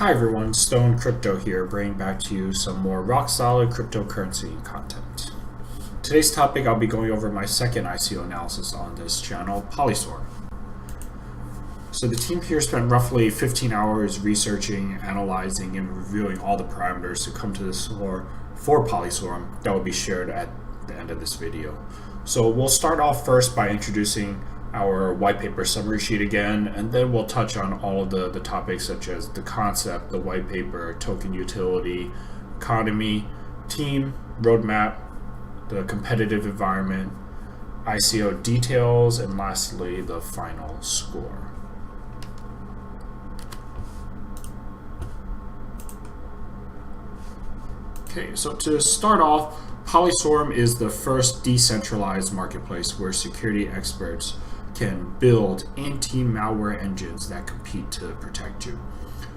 Hi everyone, Stone Crypto here, bringing back to you some more rock-solid cryptocurrency content. Today's topic, I'll be going over my second ICO analysis on this channel, PolySwarm. So the team here spent roughly 15 hours researching, analyzing, and reviewing all the parameters to come to this score for PolySwarm that will be shared at the end of this video. So we'll start off first by introducing our white paper summary sheet again, and then we'll touch on all of the topics such as the concept, the white paper, token utility, economy, team, roadmap, the competitive environment, ICO details, and lastly, the final score. Okay, so to start off, PolySwarm is the first decentralized marketplace where security experts can build anti-malware engines that compete to protect you.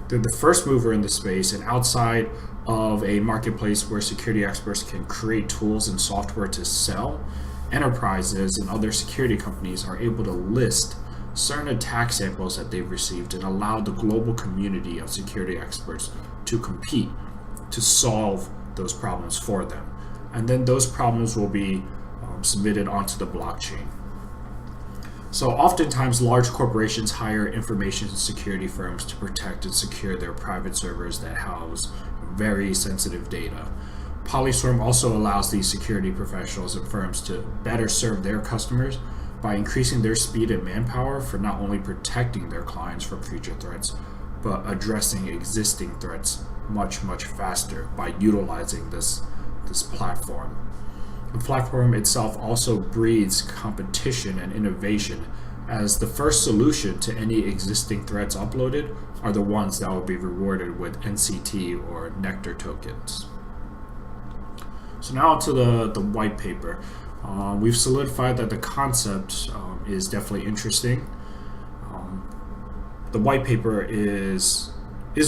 They're the first mover in the space, and outside of a marketplace where security experts can create tools and software to sell, enterprises and other security companies are able to list certain attack samples that they've received and allow the global community of security experts to compete to solve those problems for them. And then those problems will be submitted onto the blockchain. So oftentimes large corporations hire information security firms to protect and secure their private servers that house very sensitive data. PolySwarm also allows these security professionals and firms to better serve their customers by increasing their speed and manpower for not only protecting their clients from future threats, but addressing existing threats much faster by utilizing this platform. The platform itself also breeds competition and innovation, as the first solution to any existing threats uploaded are the ones that will be rewarded with NCT or Nectar tokens. So now to the white paper. We've solidified that the concept is definitely interesting. The white paper is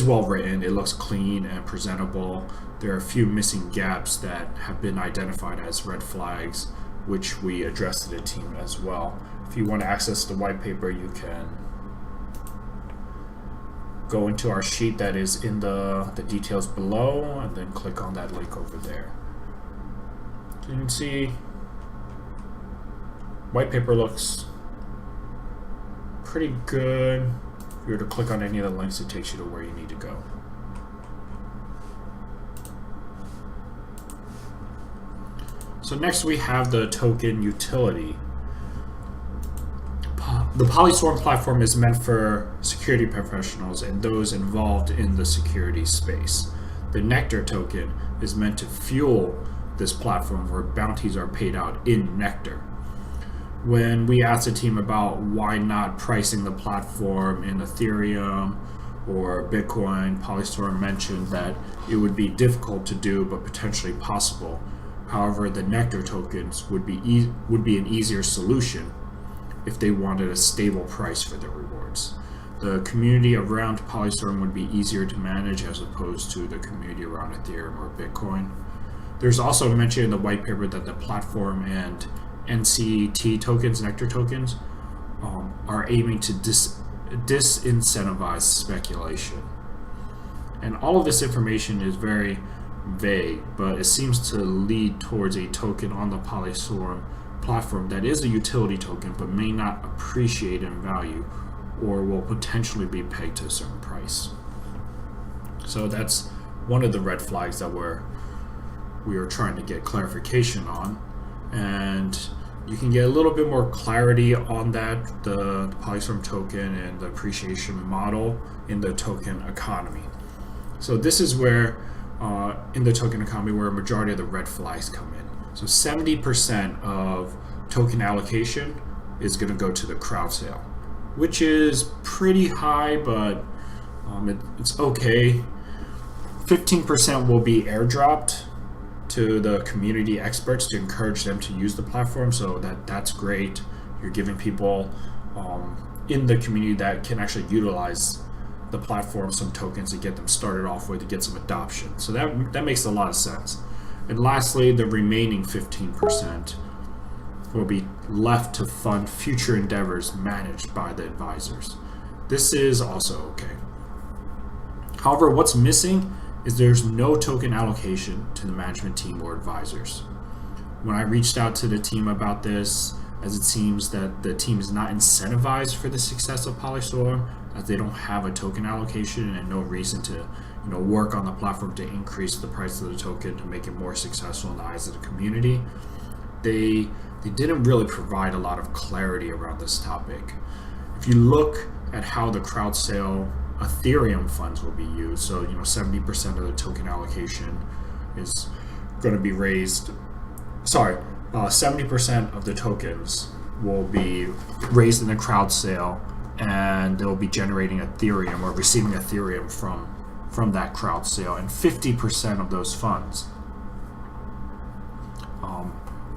well written, it looks clean and presentable. There are a few missing gaps that have been identified as red flags, which we addressed to the team as well. If you want to access the white paper, you can go into our sheet that is in the details below and then click on that link over there. So you can see white paper looks pretty good. If you were to click on any of the links, it takes you to where you need to go. So next we have the token utility. The PolySwarm platform is meant for security professionals and those involved in the security space. The Nectar token is meant to fuel this platform where bounties are paid out in Nectar. When we asked the team about why not pricing the platform in Ethereum or Bitcoin, PolySwarm mentioned that it would be difficult to do but potentially possible. However, the Nectar tokens would be an easier solution if they wanted a stable price for their rewards. The community around PolySwarm would be easier to manage as opposed to the community around Ethereum or Bitcoin. There's also mention in the white paper that the platform and NCT tokens, Nectar tokens, are aiming to disincentivize speculation. And all of this information is very vague, but it seems to lead towards a token on the PolySwarm platform that is a utility token but may not appreciate in value or will potentially be pegged to a certain price. So that's one of the red flags that we are trying to get clarification on, and you can get a little bit more clarity on that, the PolySwarm token and the appreciation model in the token economy. So this is where in the token economy where a majority of the red flags come in. So 70% of token allocation is going to go to the crowd sale, which is pretty high, but it's okay. 15% will be airdropped to the community experts to encourage them to use the platform, so that's great. You're giving people in the community that can actually utilize the platform some tokens to get them started off with, to get some adoption. So that makes a lot of sense. And lastly, the remaining 15% will be left to fund future endeavors managed by the advisors. This is also okay. However, what's missing is there's no token allocation to the management team or advisors. When I reached out to the team about this, as it seems that the team is not incentivized for the success of PolySwarm, as they don't have a token allocation and no reason to work on the platform to increase the price of the token to make it more successful in the eyes of the community. They didn't really provide a lot of clarity around this topic. If you look at how the crowd sale Ethereum funds will be used, so 70% of the token allocation is going to be raised. 70% of the tokens will be raised in the crowd sale, and they'll be generating Ethereum or receiving Ethereum from that crowd sale, and 50% of those funds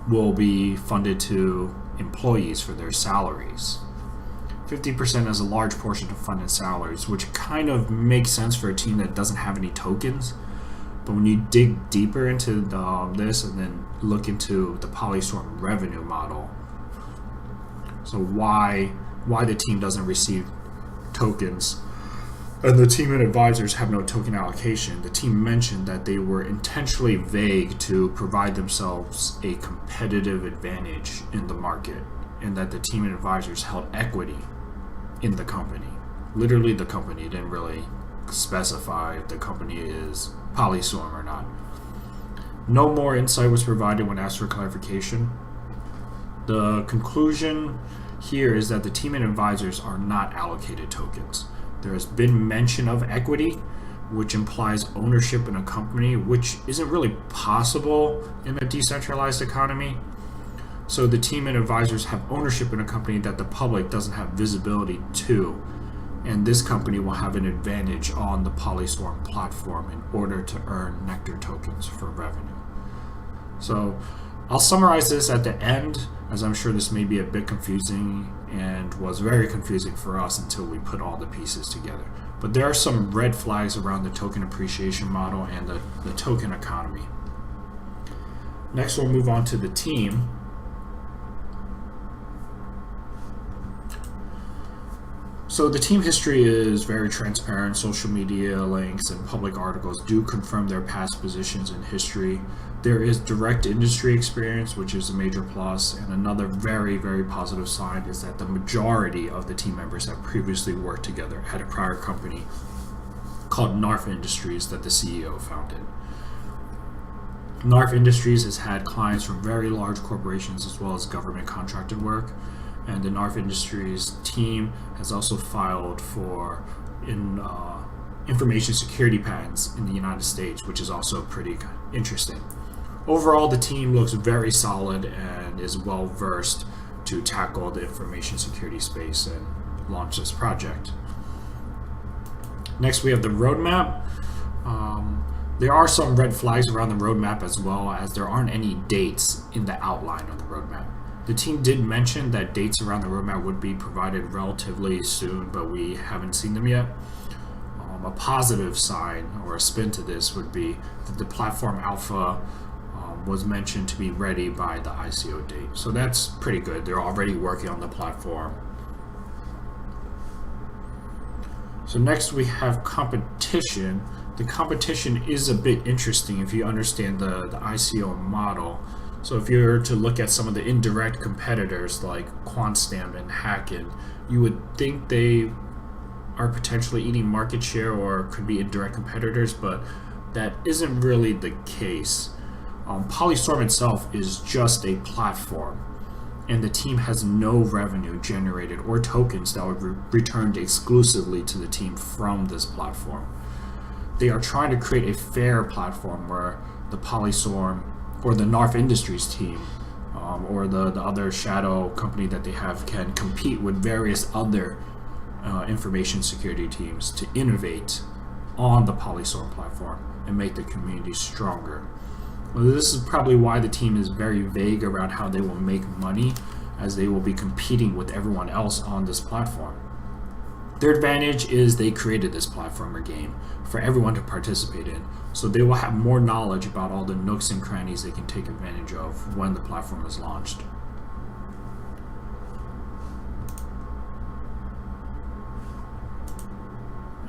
will be funded to employees for their salaries. 50% is a large portion of funded salaries, which kind of makes sense for a team that doesn't have any tokens. But when you dig deeper into this and then look into the PolySwarm revenue model, so why the team doesn't receive tokens and the team and advisors have no token allocation, the team mentioned that they were intentionally vague to provide themselves a competitive advantage in the market, and that the team and advisors held equity in the company. Literally, the company didn't really specify if the company is PolySwarm or not. No more insight was provided when asked for clarification. The conclusion here is that the team and advisors are not allocated tokens. There has been mention of equity, which implies ownership in a company, which isn't really possible in a decentralized economy. So the team and advisors have ownership in a company that the public doesn't have visibility to, and this company will have an advantage on the PolySwarm platform in order to earn Nectar tokens for revenue. So I'll summarize this at the end, as I'm sure this may be a bit confusing and was very confusing for us until we put all the pieces together. But there are some red flags around the token appreciation model and the token economy. Next, we'll move on to the team. So the team history is very transparent. Social media links and public articles do confirm their past positions in history. There is direct industry experience, which is a major plus, and another very, very positive sign is that the majority of the team members have previously worked together at a prior company called NARF Industries that the CEO founded. NARF Industries has had clients from very large corporations as well as government contracted work. And the NARF Industries team has also filed for information security patents in the United States, which is also pretty interesting. Overall, the team looks very solid and is well versed to tackle the information security space and launch this project. Next, we have the roadmap. There are some red flags around the roadmap, as well as there aren't any dates in the outline of the roadmap. The team did mention that dates around the roadmap would be provided relatively soon, but we haven't seen them yet. A positive sign or a spin to this would be that the platform alpha was mentioned to be ready by the ICO date. So that's pretty good. They're already working on the platform. So next we have competition. The competition is a bit interesting if you understand the ICO model. So if you were to look at some of the indirect competitors like QuantStamp and Hacken, you would think they are potentially eating market share or could be indirect competitors, but that isn't really the case. PolySwarm itself is just a platform, and the team has no revenue generated or tokens that would be returned exclusively to the team from this platform. They are trying to create a fair platform where the PolySwarm or the NARF Industries team or the other shadow company that they have can compete with various other information security teams to innovate on the PolySwarm platform and make the community stronger. Well, this is probably why the team is very vague around how they will make money, as they will be competing with everyone else on this platform. Their advantage is they created this platform or game for everyone to participate in, so they will have more knowledge about all the nooks and crannies they can take advantage of when the platform is launched.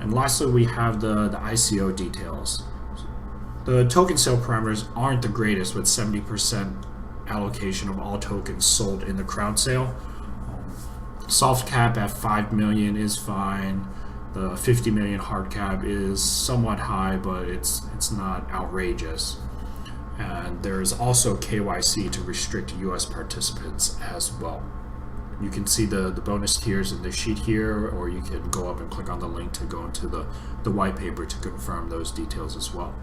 And lastly, we have the ICO details. The token sale parameters aren't the greatest, with 70% allocation of all tokens sold in the crowd sale. Soft cap at 5 million is fine. The 50 million hard cap is somewhat high, but it's not outrageous. And there is also KYC to restrict US participants as well. You can see the bonus tiers in the sheet here, or you can go up and click on the link to go into the white paper to confirm those details as well.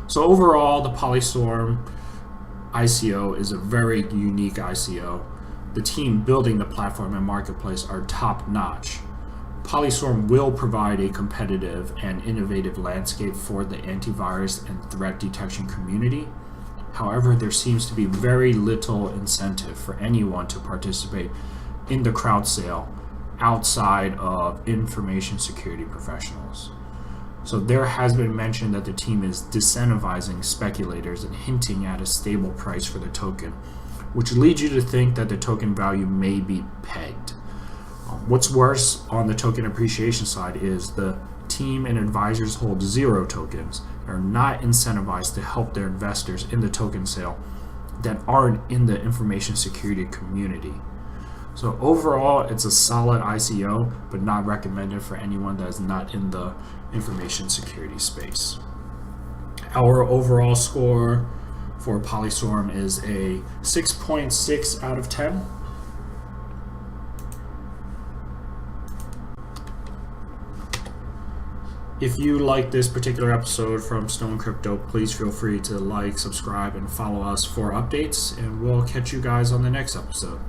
So overall, the PolySwarm ICO is a very unique ICO. The team building the platform and marketplace are top-notch. PolySwarm will provide a competitive and innovative landscape for the antivirus and threat detection community. However, there seems to be very little incentive for anyone to participate in the crowd sale outside of information security professionals. So there has been mention that the team is disincentivizing speculators and hinting at a stable price for the token, which leads you to think that the token value may be pegged. What's worse on the token appreciation side is the team and advisors hold 0 tokens and are not incentivized to help their investors in the token sale that aren't in the information security community. So overall, it's a solid ICO, but not recommended for anyone that is not in the information security space. Our overall score for PolySwarm is a 6.6 out of 10. If you like this particular episode from Stone Crypto, please feel free to like, subscribe, and follow us for updates, and we'll catch you guys on the next episode.